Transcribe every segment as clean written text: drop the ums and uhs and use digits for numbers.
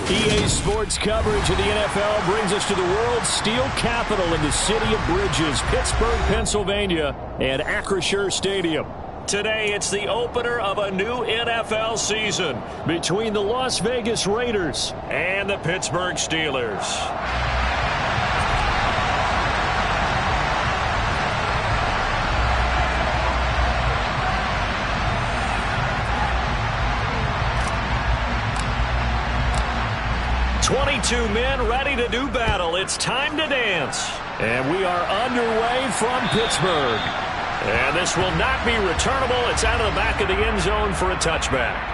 EA Sports coverage of the NFL brings us to the world's steel capital in the city of Bridges, Pittsburgh, Pennsylvania, and Acrisure Stadium. Today, it's the opener of a new NFL season between the Las Vegas Raiders and the Pittsburgh Steelers. Two men ready to do battle. It's time to dance. And we are underway from Pittsburgh. And this will not be returnable. It's out of the back of the end zone for a touchback.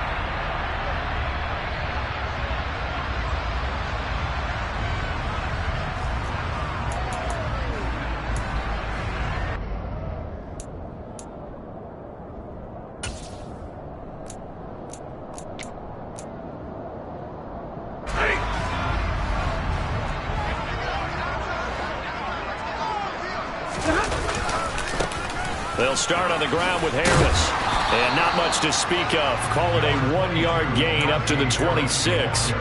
They'll start on the ground with Harris. And not much to speak of. Call it a 1-yard gain up to the 26.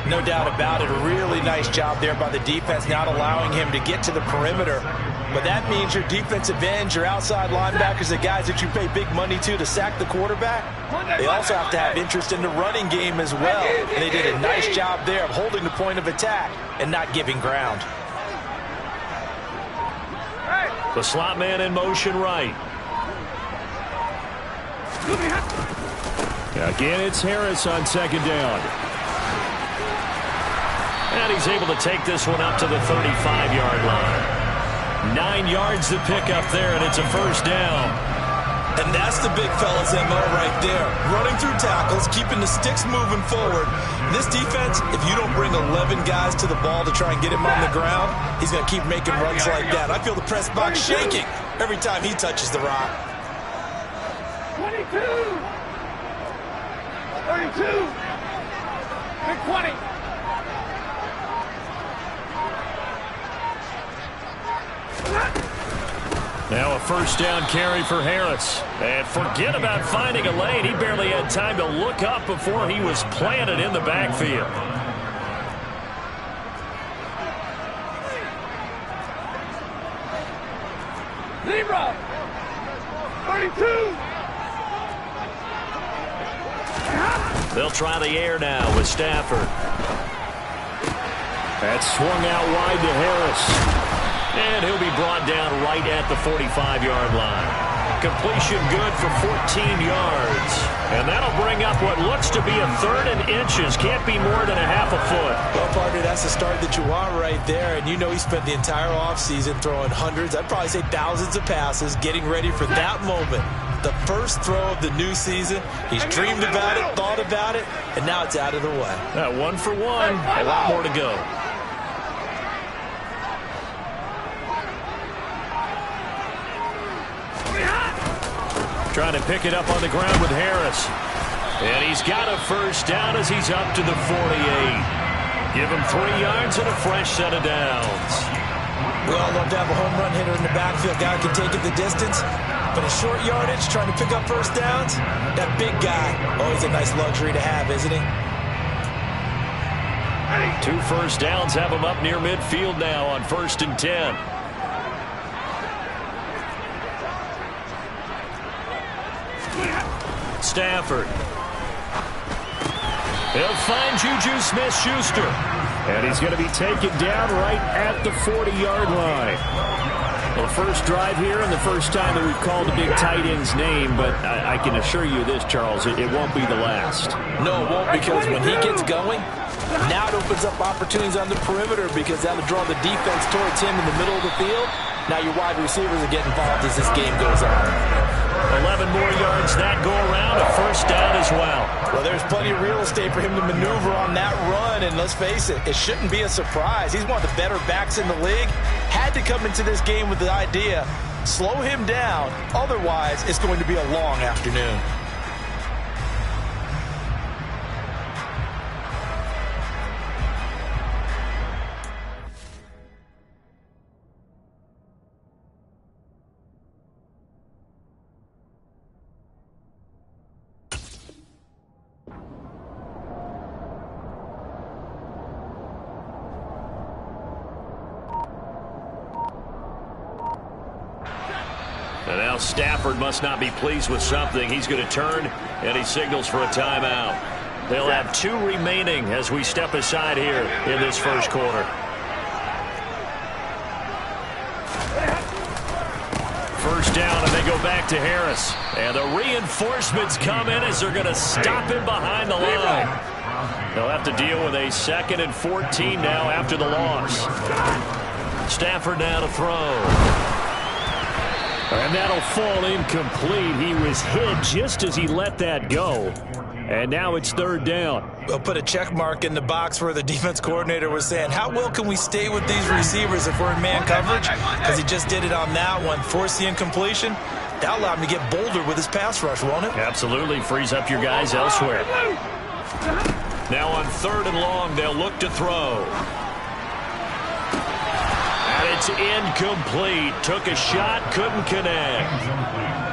No doubt about it. A really nice job there by the defense, not allowing him to get to the perimeter. But that means your defensive ends, your outside linebackers, the guys that you pay big money to sack the quarterback, they also have to have interest in the running game as well. And they did a nice job there of holding the point of attack and not giving ground. The slot man in motion right. Again, it's Harris on second down. And he's able to take this one up to the 35-yard line. 9 yards to pick up there, and it's a first down. And that's the big fella's MO right there. Running through tackles, keeping the sticks moving forward. This defense, if you don't bring 11 guys to the ball to try and get him on the ground, he's going to keep making runs like that. I feel the press box shaking every time he touches the rock. 22, 32, and 20. Now a first down carry for Harris. And forget about finding a lane. He barely had time to look up before he was planted in the backfield. Zebra, 32. They'll try the air now with Stafford. That's swung out wide to Harris. And he'll be brought down right at the 45-yard line. Completion good for 14 yards. And that'll bring up what looks to be a third and inches. Can't be more than a half a foot. Well, partner, that's the start that you want right there. And you know he spent the entire offseason throwing hundreds, I'd probably say thousands of passes, getting ready for that moment. The first throw of the new season. He's dreamed about it, thought about it, and now it's out of the way. 1 for 1. A lot more to go. Trying to pick it up on the ground with Harris. And he's got a first down as he's up to the 48. Give him 3 yards and a fresh set of downs. We all love to have a home run hitter in the backfield. Guy can take it the distance. But a short yardage, trying to pick up first downs, that big guy, always a nice luxury to have, isn't he? 2 first downs have him up near midfield now on 1st and 10. Stafford. He'll find Juju Smith-Schuster. And he's going to be taken down right at the 40-yard line. Well, the first drive here and the first time that we've called a big tight end's name, but I can assure you this, Charles, it won't be the last. No, it won't, because when he gets going, now it opens up opportunities on the perimeter because that'll draw the defense towards him in the middle of the field. Now your wide receivers are getting involved as this game goes on. 11 more yards that go around, a first down as well. Well, there's plenty of real estate for him to maneuver on that run, and let's face it, it shouldn't be a surprise. He's one of the better backs in the league. Had to come into this game with the idea, slow him down, otherwise it's going to be a long afternoon. Now Stafford must not be pleased with something. He's going to turn, and he signals for a timeout. They'll have 2 remaining as we step aside here in this first quarter. First down, and they go back to Harris. And the reinforcements come in as they're going to stop him behind the line. They'll have to deal with a 2nd and 14 now after the loss. Stafford now to throw. And that'll fall incomplete. He was hit just as he let that go. And now it's 3rd down. We'll put a check mark in the box where the defense coordinator was saying, how well can we stay with these receivers if we're in man coverage? Because he just did it on that one. Force the incompletion. That allowed him to get bolder with his pass rush, won't it? Absolutely. Frees up your guys elsewhere. Now on 3rd and long, they'll look to throw. And it's incomplete. Took a shot, couldn't connect.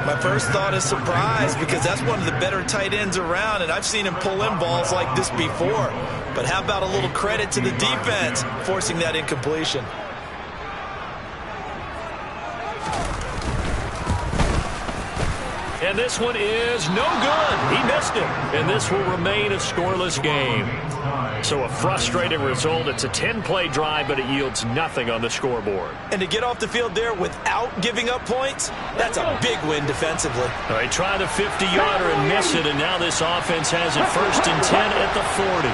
My first thought is surprise, because that's one of the better tight ends around, and I've seen him pull in balls like this before. But how about a little credit to the defense forcing that incompletion? And this one is no good. He missed it. And this will remain a scoreless game. So a frustrating result. It's a 10-play drive, but it yields nothing on the scoreboard. And to get off the field there without giving up points, that's a big win defensively. They try the 50-yarder and miss it, and now this offense has it 1st and 10 at the 40.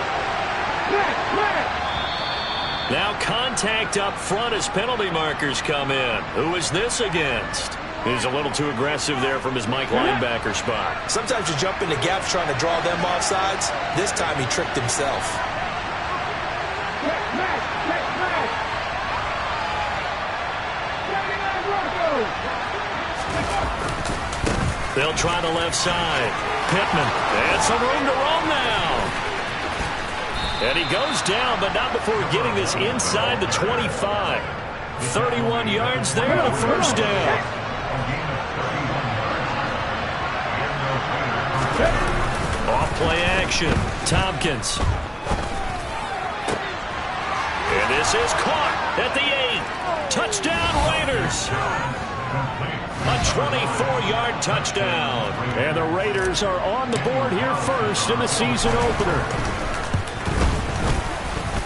Now contact up front as penalty markers come in. Who is this against? He's a little too aggressive there from his Mike linebacker spot. Sometimes you jump into gaps trying to draw them off sides. This time he tricked himself. They'll try the left side. Pittman. And some room to roam now. And he goes down, but not before getting this inside the 25. 31 yards there, the 1st down. Off play action. Tompkins. And this is caught at the 8. Touchdown Raiders. A 24-yard touchdown. And the Raiders are on the board here first in the season opener.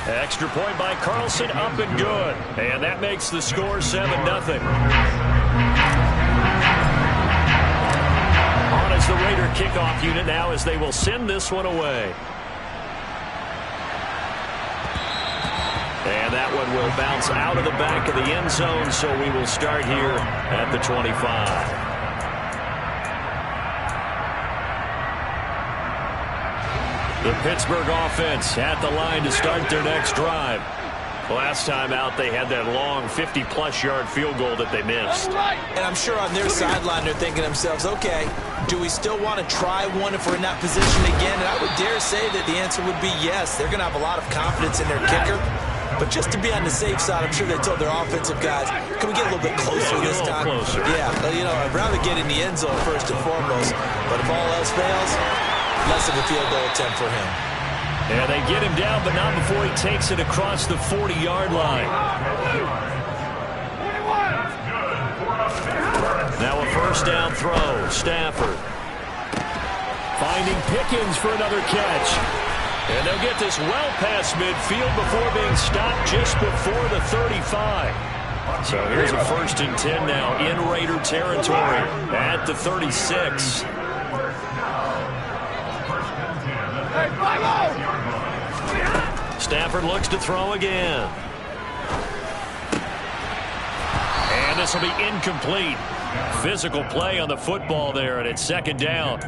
Extra point by Carlson, up and good. And that makes the score 7-0. On as the Raider kickoff unit now as they will send this one away. And that one will bounce out of the back of the end zone, so we will start here at the 25. The Pittsburgh offense at the line to start their next drive. Last time out, they had that long 50-plus yard field goal that they missed. And I'm sure on their sideline they're thinking to themselves, okay, do we still want to try one if we're in that position again? And I would dare say that the answer would be yes. They're going to have a lot of confidence in their kicker. But just to be on the safe side, I'm sure they told their offensive guys, can we get a little bit closer this time? Closer. Yeah, you know, I'd rather get in the end zone first and foremost. But if all else fails, less of a field goal attempt for him. Yeah, they get him down, but not before he takes it across the 40-yard line. Now a 1st down throw. Stafford. Finding Pickens for another catch. And they'll get this well past midfield before being stopped just before the 35. So here's a 1st and 10 now in Raider territory at the 36. Stafford looks to throw again. And this will be incomplete. Physical play on the football there, and it's 2nd down.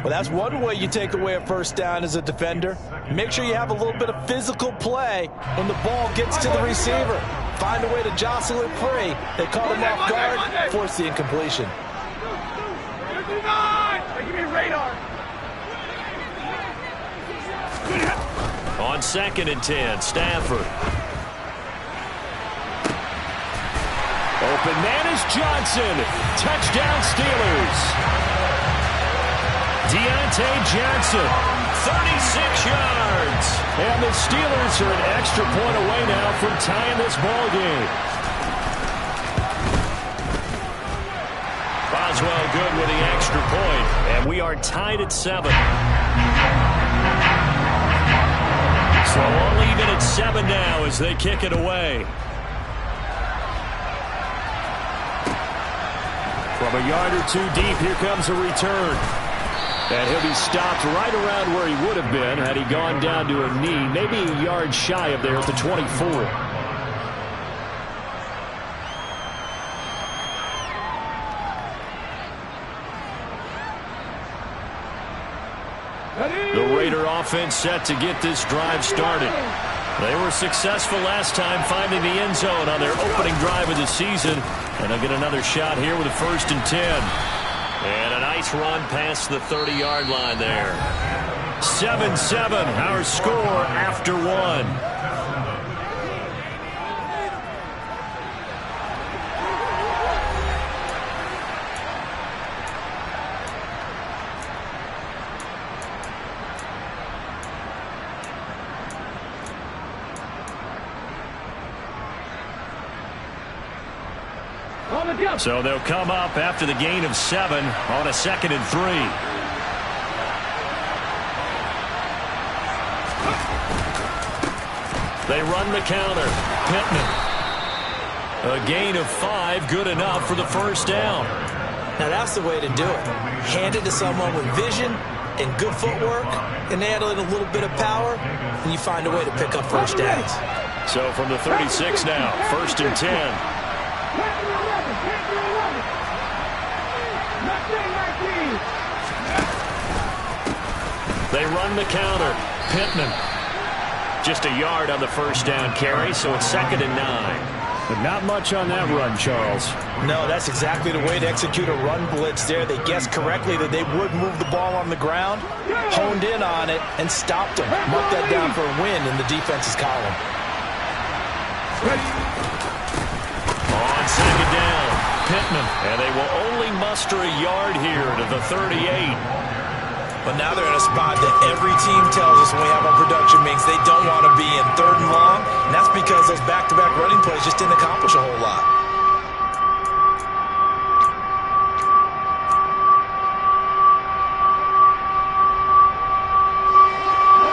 Well, that's one way you take away a 1st down as a defender. Make sure you have a little bit of physical play when the ball gets to the receiver. Find a way to jostle it free. They caught him off guard, force the incompletion. Give me radar. On 2nd and 10, Stafford. Open man is Johnson. Touchdown Steelers. Deontay Johnson, 36 yards. And the Steelers are an extra point away now from tying this ball game. Boswell good with the extra point, and we are tied at 7. So all even at 7 now as they kick it away. From a yard or two deep, here comes a return. And he'll be stopped right around where he would have been had he gone down to a knee, maybe a yard shy of there at the 24. The Raider offense set to get this drive started. They were successful last time finding the end zone on their opening drive of the season. And they'll get another shot here with a 1st and 10. And a nice run past the 30-yard line there. 7-7, our score after 1. So they'll come up after the gain of 7 on a 2nd and 3. They run the counter. Pittman. A gain of 5, good enough for the 1st down. Now that's the way to do it. Hand it to someone with vision and good footwork, and add in a little bit of power, and you find a way to pick up 1st downs. So from the 36 now, 1st and 10. They run the counter. Pittman. Just a yard on the 1st down carry, so it's 2nd and 9. But not much on that run, Charles. No, that's exactly the way to execute a run blitz there. They guessed correctly that they would move the ball on the ground, honed in on it, and stopped them. Mark that down for a win in the defense's column. On 2nd down, Pittman. And they will only muster a yard here to the 38. But now they're in a spot that every team tells us when we have our production meetings they don't want to be in, 3rd and long. And that's because those back-to-back running plays just didn't accomplish a whole lot.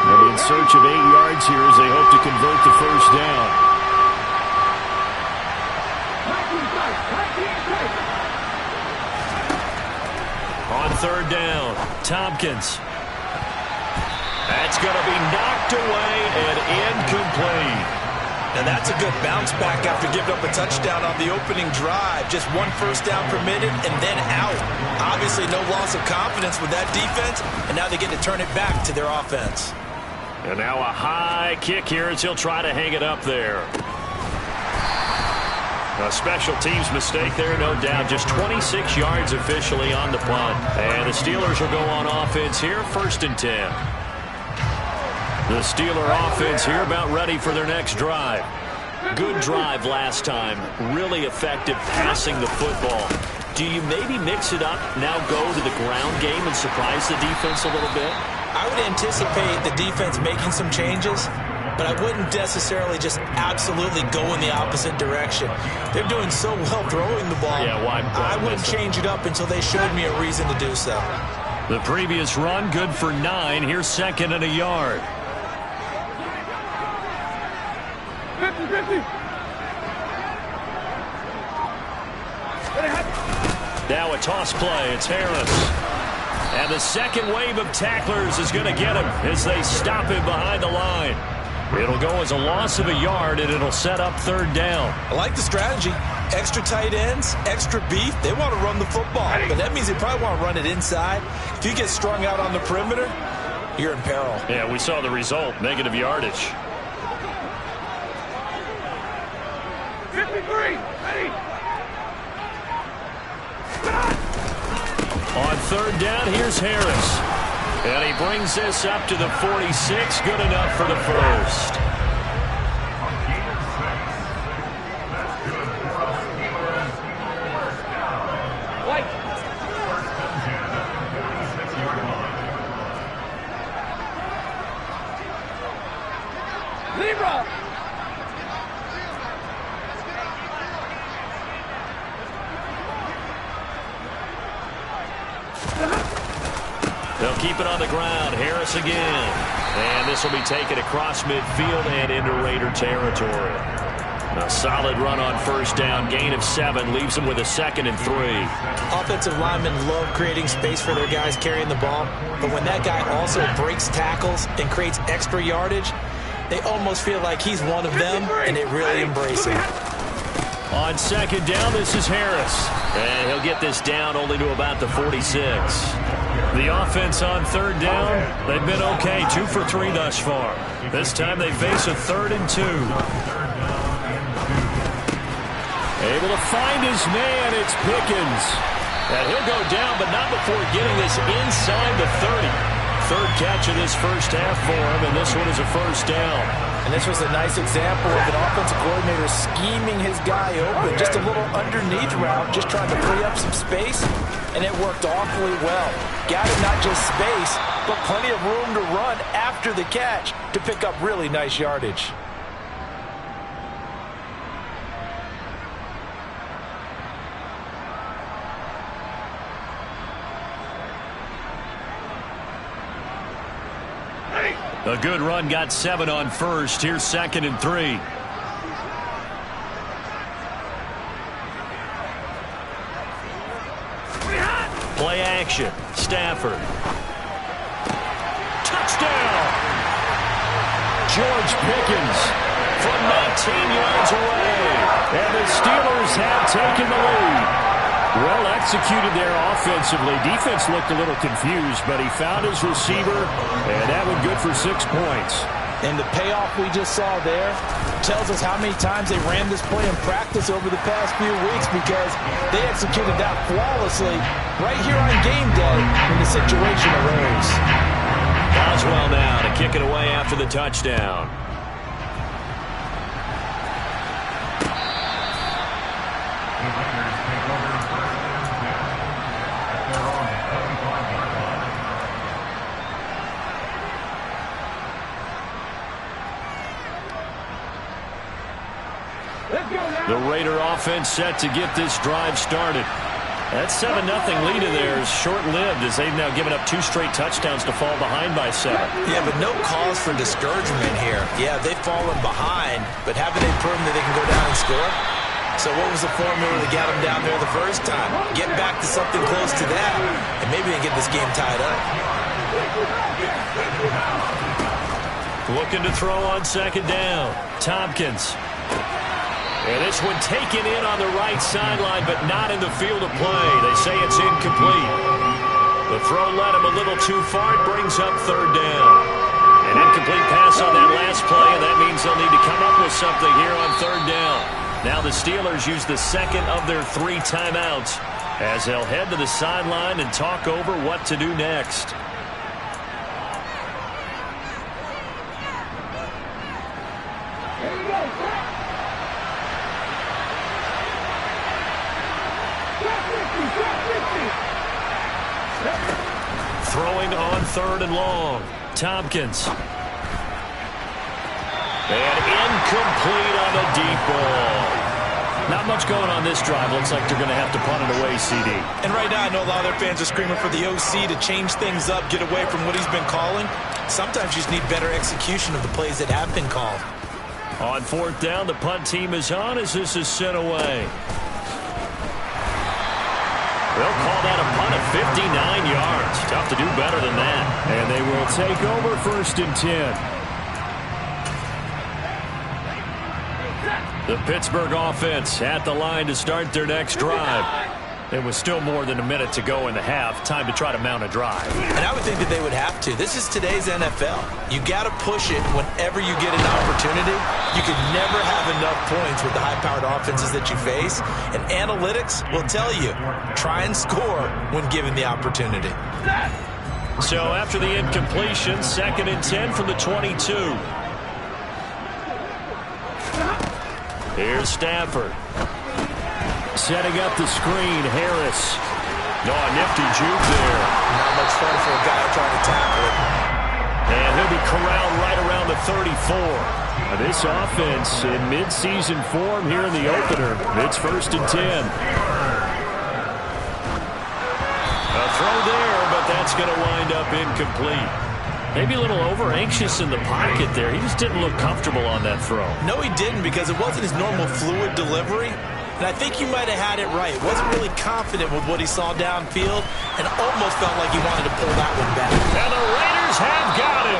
They'll be in search of 8 yards here as they hope to convert the 1st down. On 3rd down, Tompkins. That's going to be knocked away and incomplete. Now that's a good bounce back after giving up a touchdown on the opening drive. Just 1 1st down permitted and then out. Obviously no loss of confidence with that defense, and now they get to turn it back to their offense. And now a high kick here as he'll try to hang it up there. A special teams mistake there, no doubt. Just 26 yards officially on the punt. And the Steelers will go on offense here, 1st and 10. The Steeler offense here about ready for their next drive. Good drive last time. Really effective passing the football. Do you maybe mix it up, now go to the ground game and surprise the defense a little bit? I would anticipate the defense making some changes, but I wouldn't necessarily just absolutely go in the opposite direction. They're doing so well throwing the ball. Yeah, why I wouldn't change it up until they showed me a reason to do so. The previous run, good for 9. Here's 2nd and a yard. 50-50. Now a toss play. It's Harris. And the second wave of tacklers is going to get him as they stop him behind the line. It'll go as a loss of a yard, and it'll set up 3rd down. I like the strategy. Extra tight ends, extra beef. They want to run the football, but that means they probably want to run it inside. If you get strung out on the perimeter, you're in peril. Yeah, we saw the result, negative yardage. 53. Ready. On 3rd down, here's Harris. And he brings this up to the 46. Good enough for the 1st. White. Libra. ground. Harris again. And this will be taken across midfield and into Raider territory. A solid run on first down. Gain of 7 leaves them with a 2nd and 3. Offensive linemen love creating space for their guys carrying the ball. But when that guy also breaks tackles and creates extra yardage, they almost feel like he's one of them, and they really embrace him. On 2nd down, this is Harris. And he'll get this down only to about the 46. The offense on 3rd down, they've been okay. 2 for 3 thus far. This time they face a 3rd and 2. Able to find his man, it's Pickens. And he'll go down, but not before getting this inside the 30. 3rd catch of this first half for him, and this one is a first down. And this was a nice example of an offensive coordinator scheming his guy open. Just a little underneath route, just trying to free up some space, and it worked awfully well. Got him not just space, but plenty of room to run after the catch to pick up really nice yardage. A good run, got 7 on first. Here's 2nd and 3. Play action. Stafford. Touchdown! George Pickens from 19 yards away. And the Steelers have taken the lead. Well executed there offensively. Defense looked a little confused, but he found his receiver, and that one good for 6 points. And the payoff we just saw there tells us how many times they ran this play in practice over the past few weeks, because they executed that flawlessly right here on game day when the situation arose. Boswell now to kick it away after the touchdown. The Raider offense set to get this drive started. That 7-0 lead of theirs short-lived, as they've now given up 2 straight touchdowns to fall behind by 7. Yeah, but no cause for discouragement here. Yeah, they've fallen behind, but haven't they proven that they can go down and score? So what was the formula that got them down there the first time? Get back to something close to that, and maybe they get this game tied up. Looking to throw on 2nd down. Tompkins. And this one taken in on the right sideline, but not in the field of play. They say it's incomplete. The throw led him a little too far. It brings up 3rd down. An incomplete pass on that last play, and that means they'll need to come up with something here on 3rd down. Now the Steelers use the 2nd of their 3 timeouts as they'll head to the sideline and talk over what to do next. Throwing on 3rd and long. Tompkins. And incomplete on the deep ball. Not much going on this drive. Looks like they're going to have to punt it away, CD. And right now I know a lot of their fans are screaming for the OC to change things up, get away from what he's been calling. Sometimes you just need better execution of the plays that have been called. On 4th down, the punt team is on as this is sent away. They'll call that a punt of 59 yards. Tough to do better than that. And they will take over 1st and 10. The Pittsburgh offense at the line to start their next drive. There was still more than a minute to go in the half. Time to try to mount a drive. And I would think that they would have to. This is today's NFL. You got to push it whenever you get an opportunity. You can never have enough points with the high-powered offenses that you face. And analytics will tell you, try and score when given the opportunity. So after the incompletion, 2nd and 10 from the 22. Here's Stafford. Setting up the screen, Harris. No, a nifty juke there. Not much fun for a guy trying to tackle it. And he'll be corralled right around the 34. Now this offense in mid-season form here in the opener. It's 1st and 10. A throw there, but that that's going to wind up incomplete. Maybe a little over-anxious in the pocket there. He just didn't look comfortable on that throw. No, he didn't, because it wasn't his normal fluid delivery. And I think you might have had it right. Wasn't really confident with what he saw downfield and almost felt like he wanted to pull that one back. And the Raiders have got him.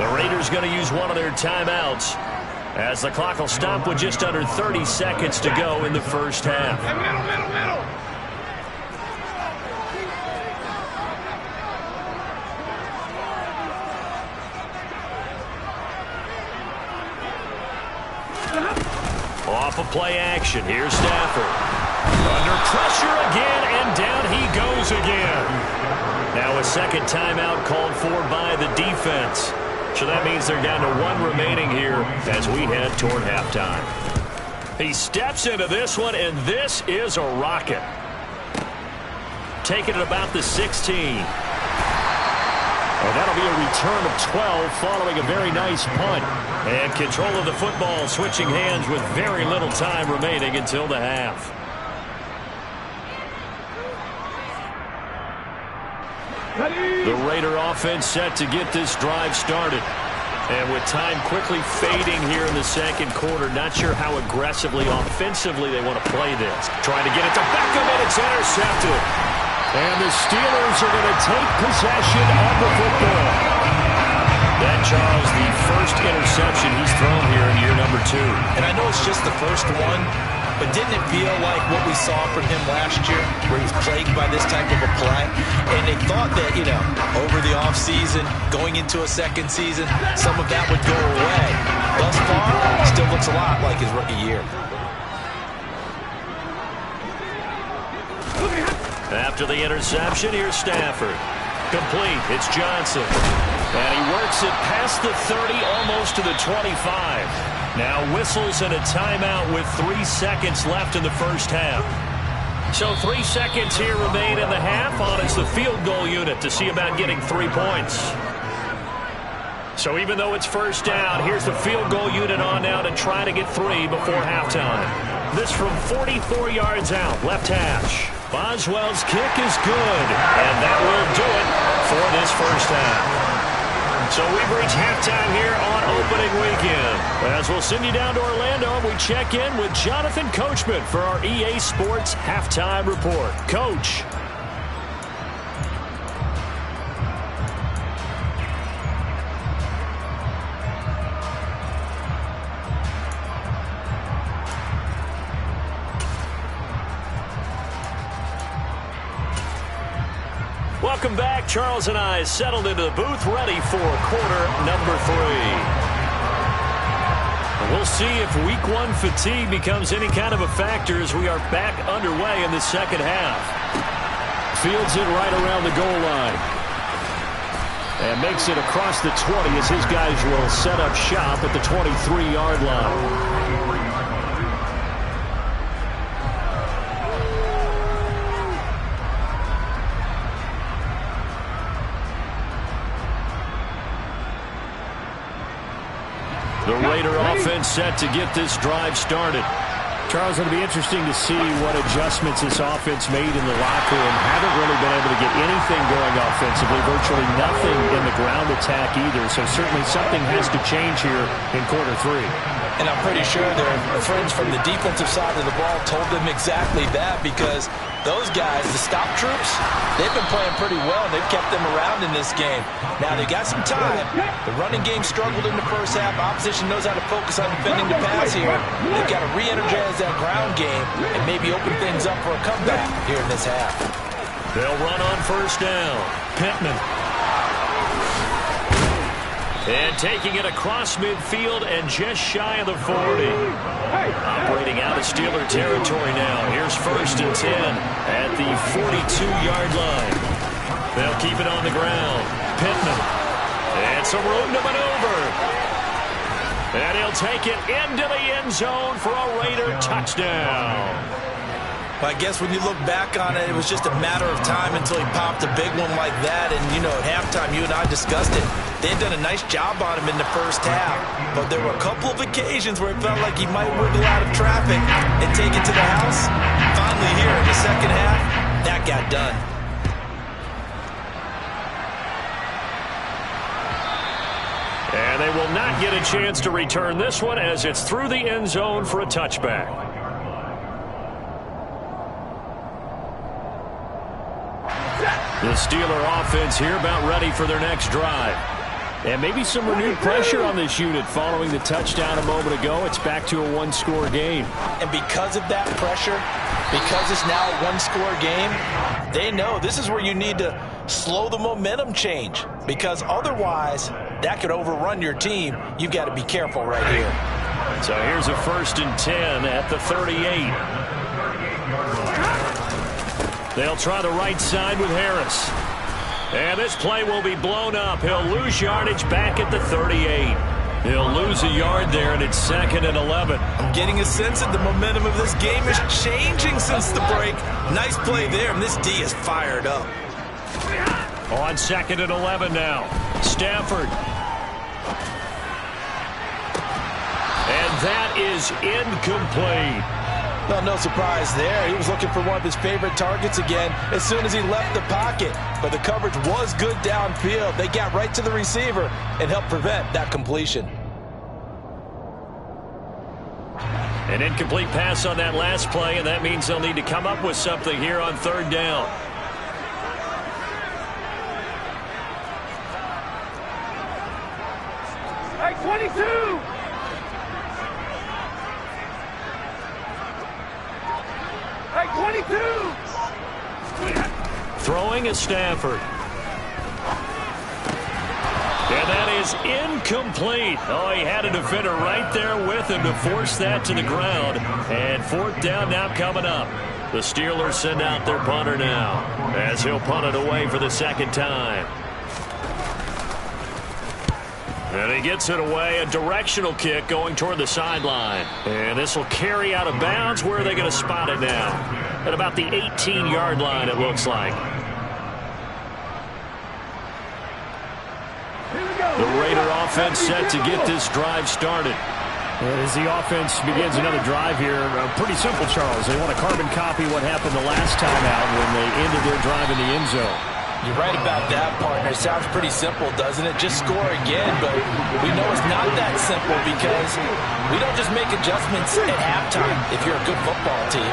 The Raiders going to use one of their timeouts as the clock will stop with just under 30 seconds to go in the first half. Hey, middle. Off of play action. Here's Stafford. Under pressure again, and down he goes again. Now a second timeout called for by the defense. So that means they're down to one remaining here as we head toward halftime. He steps into this one, and this is a rocket. Taking it about the 16. And that'll be a return of 12 following a very nice punt. And control of the football switching hands with very little time remaining until the half. The Raider offense set to get this drive started. And with time quickly fading here in the second quarter, not sure how aggressively, offensively they want to play this. Trying to get it to Beckham, and it's intercepted. And the Steelers are going to take possession of the football. That, Charles, the first interception he's thrown here in year number 2. And I know it's just the first one, but didn't it feel like what we saw from him last year, where he's plagued by this type of a play? And they thought that, over the offseason, going into a second season, some of that would go away. Thus far, still looks a lot like his rookie year. After the interception, here's Stafford. Complete. It's Johnson. And he works it past the 30, almost to the 25. Now whistles and a timeout with 3 seconds left in the first half. So 3 seconds here remain in the half on as the field goal unit to see about getting 3 points. So even though it's first down, here's the field goal unit on now to try to get 3 before halftime. This from 44 yards out, left hash. Boswell's kick is good, and that will do it for this first half. So we've reached halftime here on opening weekend. As we'll send you down to Orlando, and we check in with Jonathan Coachman for our EA Sports Halftime Report. Coach. Welcome back. Charles and I settled into the booth, ready for quarter number 3. We'll see if week 1 fatigue becomes any kind of a factor as we are back underway in the second half. Fields it right around the goal line. And makes it across the 20 as his guys will set up shop at the 23-yard line. The Raider offense set to get this drive started. Charles, it'll be interesting to see what adjustments this offense made in the locker room. Haven't really been able to get anything going offensively, virtually nothing in the ground attack either. So certainly something has to change here in quarter 3. And I'm pretty sure their friends from the defensive side of the ball told them exactly that, because those guys, the stop troops, they've been playing pretty well, and they've kept them around in this game. Now, they got some time. The running game struggled in the first half. Opposition knows how to focus on defending the pass here. They've got to re-energize that ground game and maybe open things up for a comeback here in this half. They'll run on first down. Pittman. And taking it across midfield and just shy of the 40. Operating out of Steeler territory now. Here's 1st and 10 at the 42-yard line. They'll keep it on the ground. Pittman. And some room to maneuver. And he'll take it into the end zone for a Raider touchdown. I guess when you look back on it, it was just a matter of time until he popped a big one like that. And, at halftime, you and I discussed it. They had done a nice job on him in the first half. But there were a couple of occasions where it felt like he might wiggle out of traffic and take it to the house. Finally here in the second half, that got done. And they will not get a chance to return this one as it's through the end zone for a touchback. The Steeler offense here about ready for their next drive. And maybe some renewed pressure on this unit following the touchdown a moment ago. It's back to a one-score game. And because of that pressure, because it's now a one-score game, they know this is where you need to slow the momentum change, because otherwise that could overrun your team. You've got to be careful right here. So here's a 1st and 10 at the 38. They'll try the right side with Harris. And this play will be blown up. He'll lose yardage back at the 38. He'll lose a yard there, and it's 2nd and 11. I'm getting a sense that the momentum of this game is changing since the break. Nice play there, and this D is fired up. On 2nd and 11 now. Stafford. And that is incomplete. Well, no surprise there. He was looking for one of his favorite targets again as soon as he left the pocket. But the coverage was good downfield. They got right to the receiver and helped prevent that completion. An incomplete pass on that last play, and that means they'll need to come up with something here on 3rd down. Hey, 22! Hey, 22! Throwing is Stafford. And that is incomplete. Oh, he had a defender right there with him to force that to the ground. And 4th down now coming up. The Steelers send out their punter now as he'll punt it away for the 2nd time. And he gets it away, a directional kick going toward the sideline. And this will carry out of bounds. Where are they going to spot it now? At about the 18-yard line, it looks like. The Raider offense set to get this drive started. And as the offense begins another drive here, pretty simple, Charles. They want to carbon copy what happened the last time out when they ended their drive in the end zone. You're right about that, partner. Sounds pretty simple, doesn't it? Just score again, but we know it's not that simple because we don't just make adjustments at halftime if you're a good football team.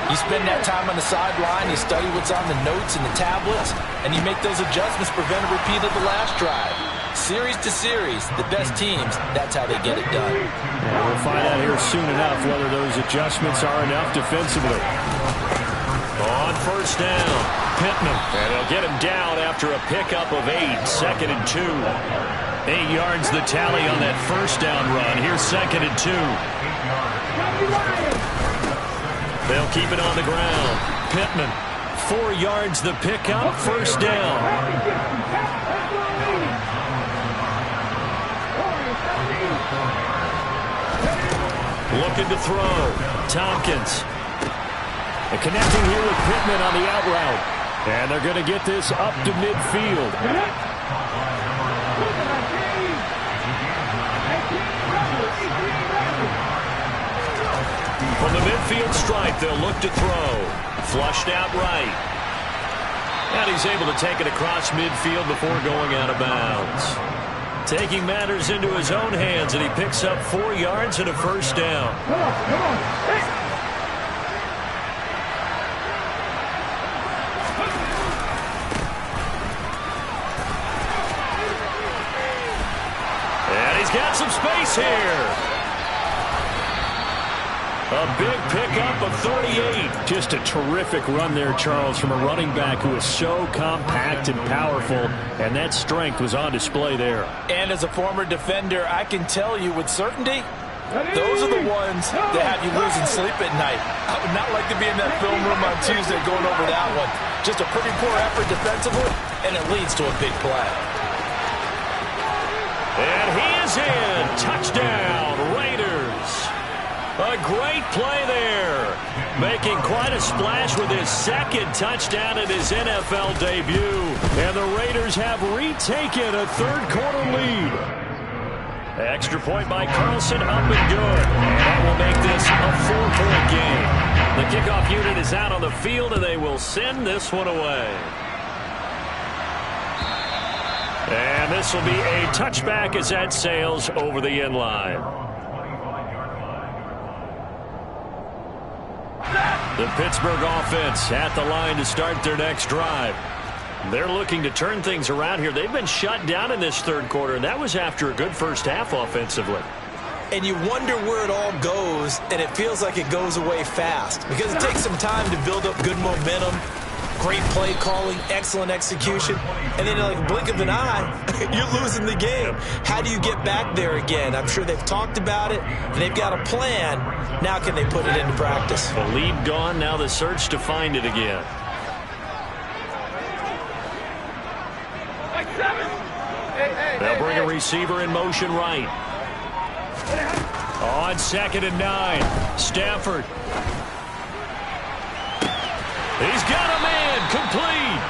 You spend that time on the sideline, you study what's on the notes and the tablets, and you make those adjustments, prevent a repeat of the last drive. Series to series, the best teams, that's how they get it done. Yeah, we'll find out here soon enough whether those adjustments are enough defensively. On 1st down, Pittman. And they'll get him down after a pickup of 8, 2nd and 2. 8 yards the tally on that 1st down run. Here's 2nd and 2. They'll keep it on the ground. Pittman, 4 yards the pickup, 1st down. Looking to throw. Tompkins. And connecting here with Pittman on the out route. And they're going to get this up to midfield. From the midfield stripe, they'll look to throw. Flushed out right. And he's able to take it across midfield before going out of bounds. Taking matters into his own hands, and he picks up 4 yards and a 1st down. Come on. Hey. And he's got some space here. A big pickup of 38. Just a terrific run there, Charles, from a running back who is so compact and powerful, and that strength was on display there. And as a former defender, I can tell you with certainty, those are the ones that have you losing sleep at night. I would not like to be in that film room on Tuesday going over that one. Just a pretty poor effort defensively, and it leads to a big play. And he is in. Touchdown, Raiders. A great play there. Making quite a splash with his 2nd touchdown in his NFL debut. And the Raiders have retaken a 3rd quarter lead. Extra point by Carlson, up and good. And that will make this a 4-point game. The kickoff unit is out on the field, and they will send this one away. And this will be a touchback as that sails over the end line. The Pittsburgh offense at the line to start their next drive. They're looking to turn things around here. They've been shut down in this third quarter, and that was after a good first half offensively. And you wonder where it all goes, and it feels like it goes away fast because it takes some time to build up good momentum, great play calling, excellent execution, and then in like a blink of an eye, you're losing the game. How do you get back there again? I'm sure they've talked about it, and they've got a plan. Now can they put it into practice? The lead gone, now the search to find it again. They'll bring a receiver in motion right. On 2nd and 9, Stafford. He's got a man, complete.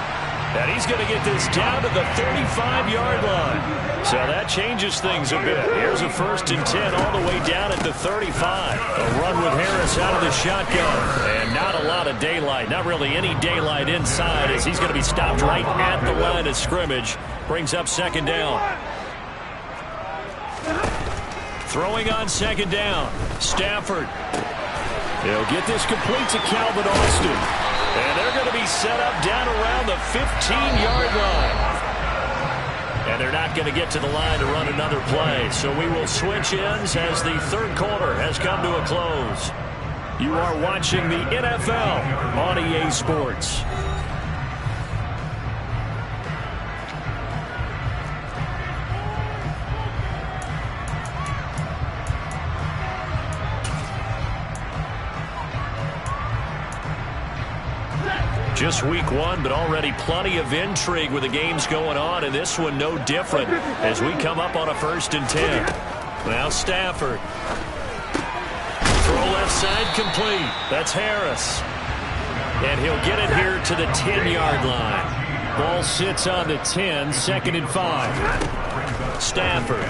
And he's going to get this down to the 35-yard line. So that changes things a bit. Here's a 1st and 10 all the way down at the 35. A run with Harris out of the shotgun. And not a lot of daylight, not really any daylight inside as he's going to be stopped right at the line of scrimmage. Brings up 2nd down. Throwing on 2nd down, Stafford. He'll get this complete to Calvin Austin. And they're going to be set up down around the 15-yard line. And they're not going to get to the line to run another play. So we will switch ends as the third quarter has come to a close. You are watching the NFL on EA Sports. Just week 1, but already plenty of intrigue with the games going on, and this one no different as we come up on a 1st and 10. Now Stafford. Throw left side complete. That's Harris. And he'll get it here to the 10-yard line. Ball sits on the 10, 2nd and 5. Stafford.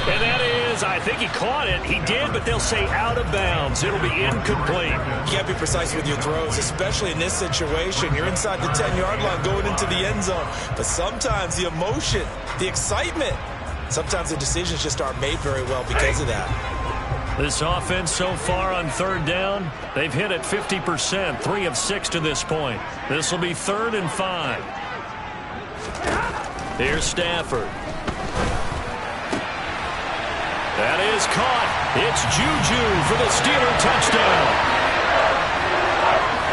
And that is, I think he caught it. He did, but they'll say out of bounds. It'll be incomplete. You got to be precise with your throws, especially in this situation. You're inside the 10-yard line going into the end zone. But sometimes the emotion, the excitement, sometimes the decisions just aren't made very well because of that. This offense so far on 3rd down, they've hit it 50%, 3 of 6 to this point. This will be 3rd and 5. Here's Stafford. That is caught. It's Juju for the Steeler touchdown.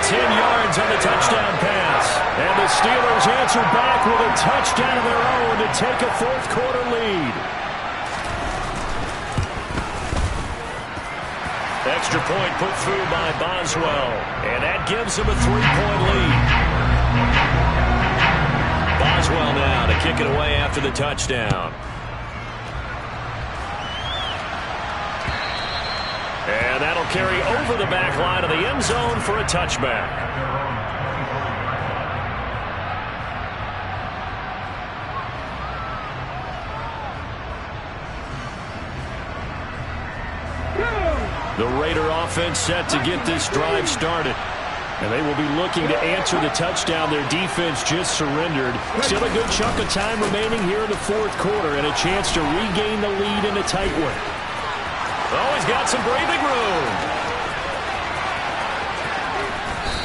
10 yards on the touchdown pass. And the Steelers answer back with a touchdown of their own to take a 4th quarter lead. Extra point put through by Boswell. And that gives them a 3-point lead. Boswell now to kick it away after the touchdown. And that'll carry over the back line of the end zone for a touchback. The Raider offense set to get this drive started. And they will be looking to answer the touchdown their defense just surrendered. Still a good chunk of time remaining here in the 4th quarter and a chance to regain the lead in a tight one. Oh, he's got some breathing room.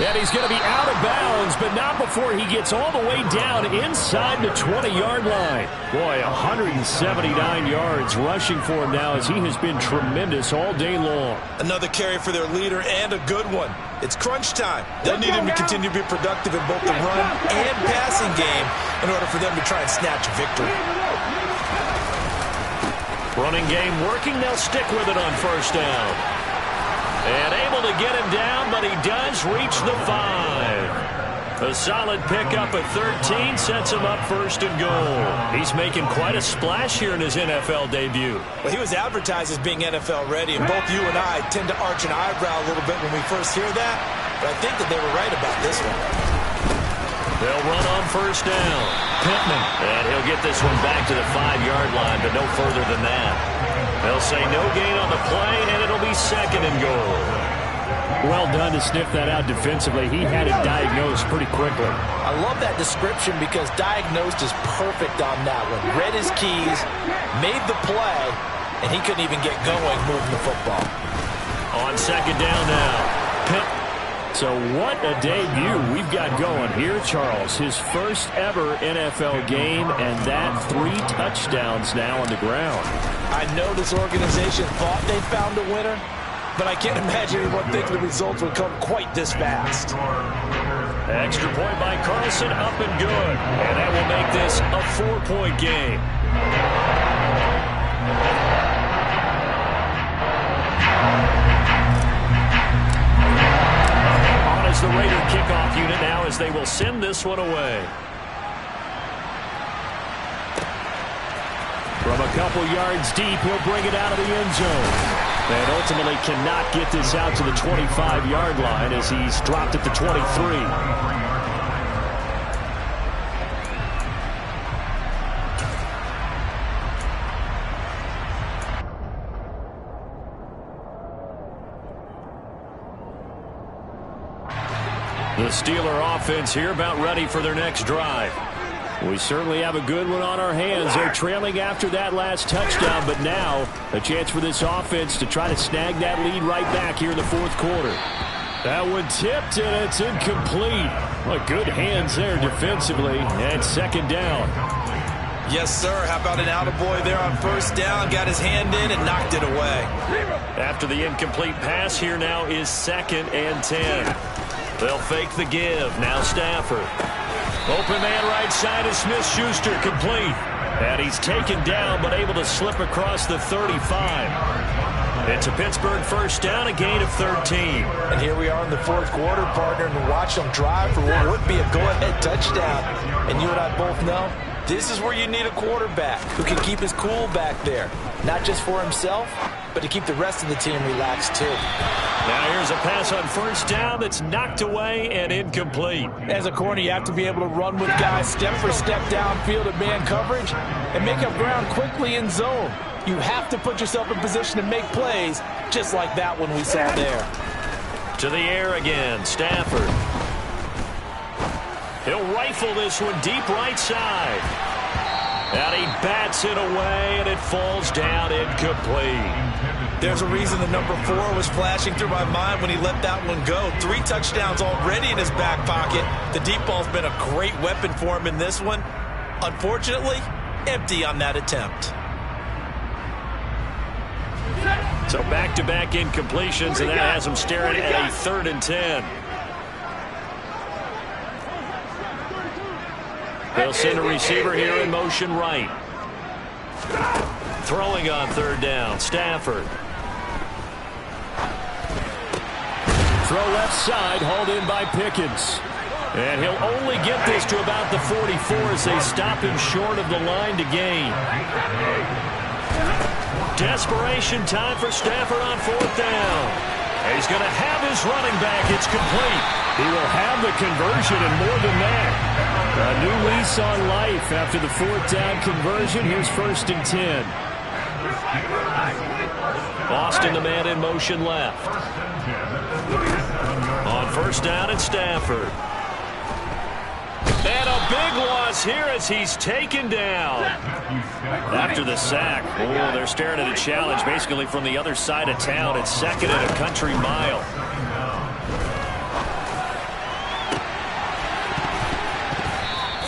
And he's going to be out of bounds, but not before he gets all the way down inside the 20-yard line. Boy, 179 yards rushing for him now as he has been tremendous all day long. Another carry for their leader and a good one. It's crunch time. They'll need him to continue to be productive in both the run and passing game in order for them to try and snatch a victory. Running game working. They'll stick with it on 1st down. And able to get him down, but he does reach the 5. A solid pickup at 13 sets him up 1st and goal. He's making quite a splash here in his NFL debut. Well, he was advertised as being NFL ready, and both you and I tend to arch an eyebrow a little bit when we first hear that, but I think that they were right about this one. They'll run on 1st down. Pittman. And he'll get this one back to the 5-yard line, but no further than that. They'll say no gain on the play, and it'll be 2nd and goal. Well done to sniff that out defensively. He had it diagnosed pretty quickly. I love that description because diagnosed is perfect on that one. Read his keys, made the play, and he couldn't even get going moving the football. On second down now. So what a debut we've got going here, Charles. His first ever NFL game, and that 3 touchdowns now on the ground. I know this organization thought they found a winner, but I can't imagine anyone thinking the results would come quite this fast. Extra point by Carlson, up and good. And that will make this a 4-point game. On is the Raider kickoff unit now as they will send this one away. From a couple yards deep, he'll bring it out of the end zone. And ultimately cannot get this out to the 25-yard line as he's dropped at the 23. The Steeler offense here about ready for their next drive. We certainly have a good one on our hands. They're trailing after that last touchdown, but now a chance for this offense to try to snag that lead right back here in the fourth quarter. That one tipped, and it's incomplete. Well, good hands there defensively, and second down. Yes, sir. How about an attaboy there on first down? Got his hand in and knocked it away. After the incomplete pass, here now is 2nd and 10. They'll fake the give. Now Stafford. Open man right side is Smith-Schuster, complete. And he's taken down but able to slip across the 35. It's a Pittsburgh first down, a gain of 13. And here we are in the fourth quarter, partner, and watch them drive for what would be a go-ahead touchdown. And you and I both know this is where you need a quarterback who can keep his cool back there. Not just for himself, but to keep the rest of the team relaxed too. Now here's a pass on first down that's knocked away and incomplete. As a corner, you have to be able to run with guys step for step downfield in man coverage and make up ground quickly in zone. You have to put yourself in position to make plays just like that one we saw there. To the air again, Stafford. He'll rifle this one deep right side. And he bats it away, and it falls down incomplete. There's a reason the number 4 was flashing through my mind when he let that one go. 3 touchdowns already in his back pocket. The deep ball's been a great weapon for him in this one. Unfortunately, empty on that attempt. So back-to-back incompletions, and that has him staring at a 3rd and 10. They'll send a receiver here in motion right. Throwing on 3rd down, Stafford. Throw left side, hauled in by Pickens. And he'll only get this to about the 44 as they stop him short of the line to gain. Desperation time for Stafford on 4th down. And he's going to have his running back. It's complete. He will have the conversion and more than that. A new lease on life after the 4th down conversion. Here's 1st and 10. Austin, the man in motion left. On 1st down, it's Stafford. And a big loss here as he's taken down. After the sack, they're staring at a challenge basically from the other side of town. It's 2nd and a country mile.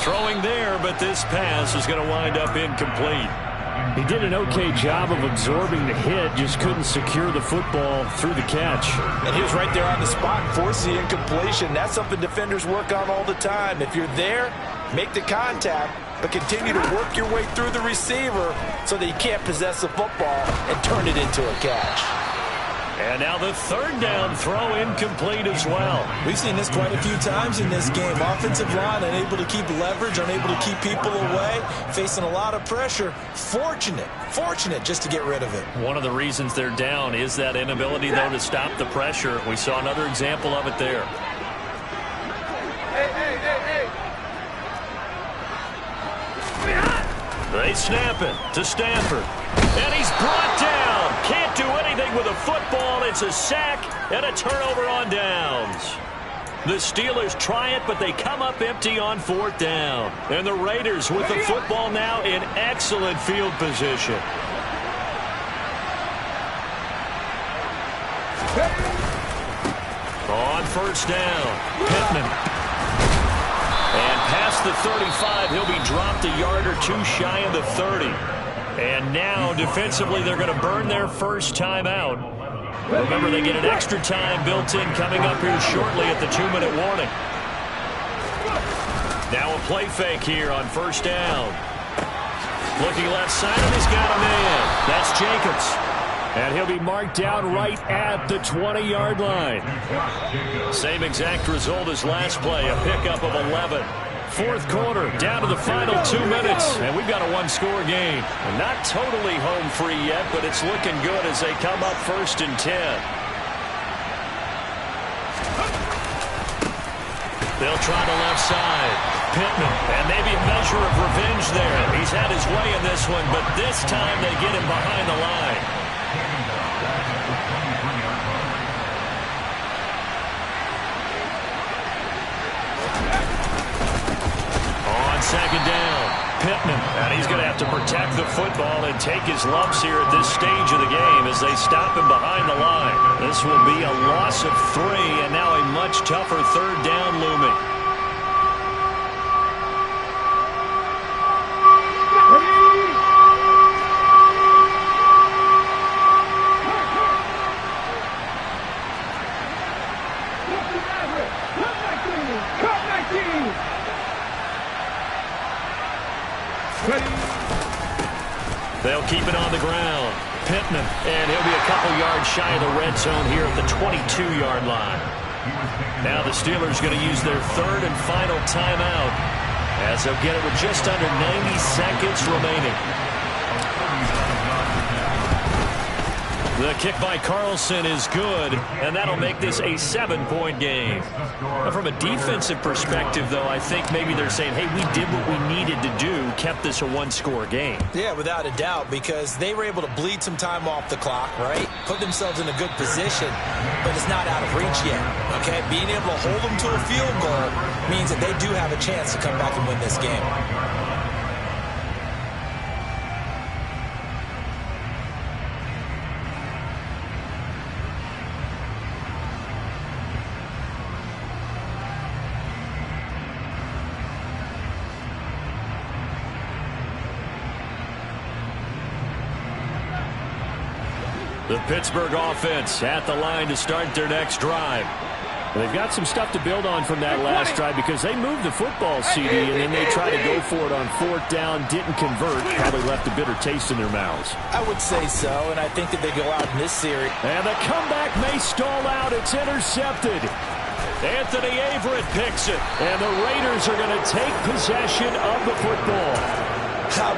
Throwing there, but this pass is going to wind up incomplete. He did an okay job of absorbing the hit, just couldn't secure the football through the catch. And he was right there on the spot and forced the incompletion. That's something defenders work on all the time. If you're there, make the contact, but continue to work your way through the receiver so that you can't possess the football and turn it into a catch. And now the 3rd down throw incomplete as well. We've seen this quite a few times in this game. Offensive line unable to keep leverage, unable to keep people away, facing a lot of pressure. Fortunate just to get rid of it. One of the reasons they're down is that inability, though, to stop the pressure. We saw another example of it there. They snap it to Stafford. And he's brought down. Can't do anything anything with a football. It's a sack and a turnover on downs. The Steelers try it, but they come up empty on 4th down. And the Raiders with the football now in excellent field position. On 1st down, Pittman. And past the 35, he'll be dropped a yard or two shy of the 30. And now, defensively, they're going to burn their first timeout. Remember, they get an extra time built in coming up here shortly at the 2-minute warning. Now a play fake here on 1st down. Looking left side, and he's got a man. That's Jacobs. And he'll be marked down right at the 20-yard line. Same exact result as last play, a pickup of 11. 4th quarter, down to the final 2 minutes, and we've got a one-score game. Not totally home free yet, but it's looking good as they come up 1st and 10. They'll try the left side. Pittman, and maybe a measure of revenge there. He's had his way in this one, but this time they get him behind the line. On 2nd down, Pittman, and he's going to have to protect the football and take his lumps here at this stage of the game as they stop him behind the line. This will be a loss of 3, and now a much tougher 3rd down looming. They'll keep it on the ground. Pittman, and he'll be a couple yards shy of the red zone here at the 22-yard line. Now the Steelers going to use their 3rd and final timeout as they'll get it with just under 90 seconds remaining. The kick by Carlson is good, and that'll make this a 7-point game. Now, from a defensive perspective, though, I think maybe they're saying, hey, we did what we needed to do, kept this a one-score game. Yeah, without a doubt, because they were able to bleed some time off the clock, right? Put themselves in a good position, but it's not out of reach yet, okay? Being able to hold them to a field goal means that they do have a chance to come back and win this game. The Pittsburgh offense at the line to start their next drive. They've got some stuff to build on from that last drive because they moved the football, CD, and then they tried to go for it on 4th down, didn't convert, probably left a bitter taste in their mouths. I would say so, and I think that they go out in this series. And the comeback may stall out. It's intercepted. Anthony Averett picks it, and the Raiders are going to take possession of the football.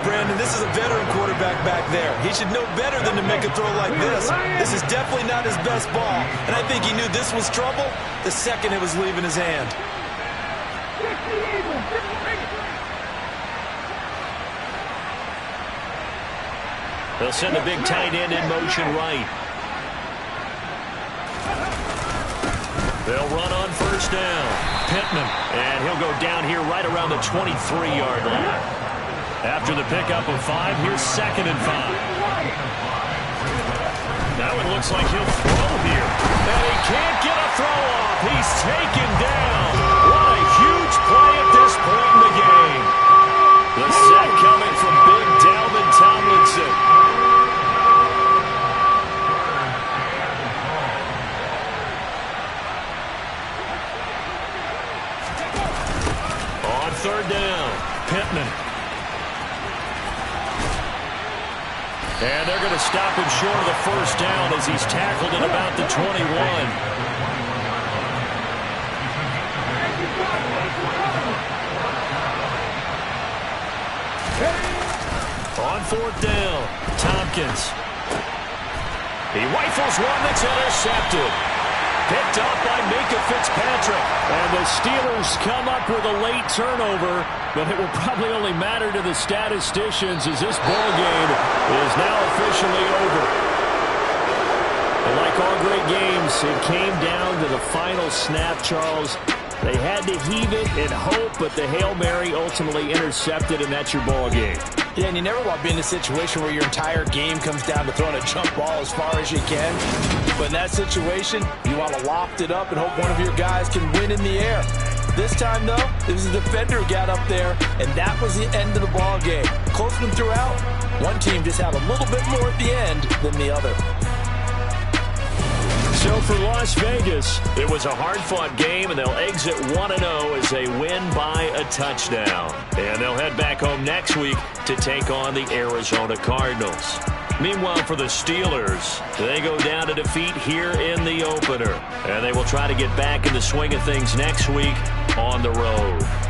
Brandon, this is a veteran quarterback back there. He should know better than to make a throw like this. This is definitely not his best ball, and I think he knew this was trouble the second it was leaving his hand. They'll send the big tight end in motion right. They'll run on 1st down. Pittman, and he'll go down here right around the 23-yard line. After the pickup of 5, here's 2nd and 5. Now it looks like he'll throw here. And he can't get a throw off. He's taken down. What a huge play at this point in the game. The sack coming from big Dalvin Tomlinson. On 3rd down, Pittman. And they're going to stop him short of the 1st down as he's tackled at about the 21. On 4th down, Tompkins. He rifles one that's intercepted. Picked up by Minkah Fitzpatrick. And the Steelers come up with a late turnover, but it will probably only matter to the statisticians as this ball game is now officially over. Like all great games, it came down to the final snap, Charles. They had to heave it and hope, but the Hail Mary ultimately intercepted, and that's your ball game. Yeah, and you never want to be in a situation where your entire game comes down to throwing a jump ball as far as you can. But in that situation, you want to loft it up and hope one of your guys can win in the air. This time, though, it was the defender who got up there, and that was the end of the ball game. Close to them throughout. One team just had a little bit more at the end than the other. So for Las Vegas, it was a hard-fought game, and they'll exit 1-0 as they win by a touchdown. And they'll head back home next week to take on the Arizona Cardinals. Meanwhile, for the Steelers, they go down to defeat here in the opener. And they will try to get back in the swing of things next week on the road.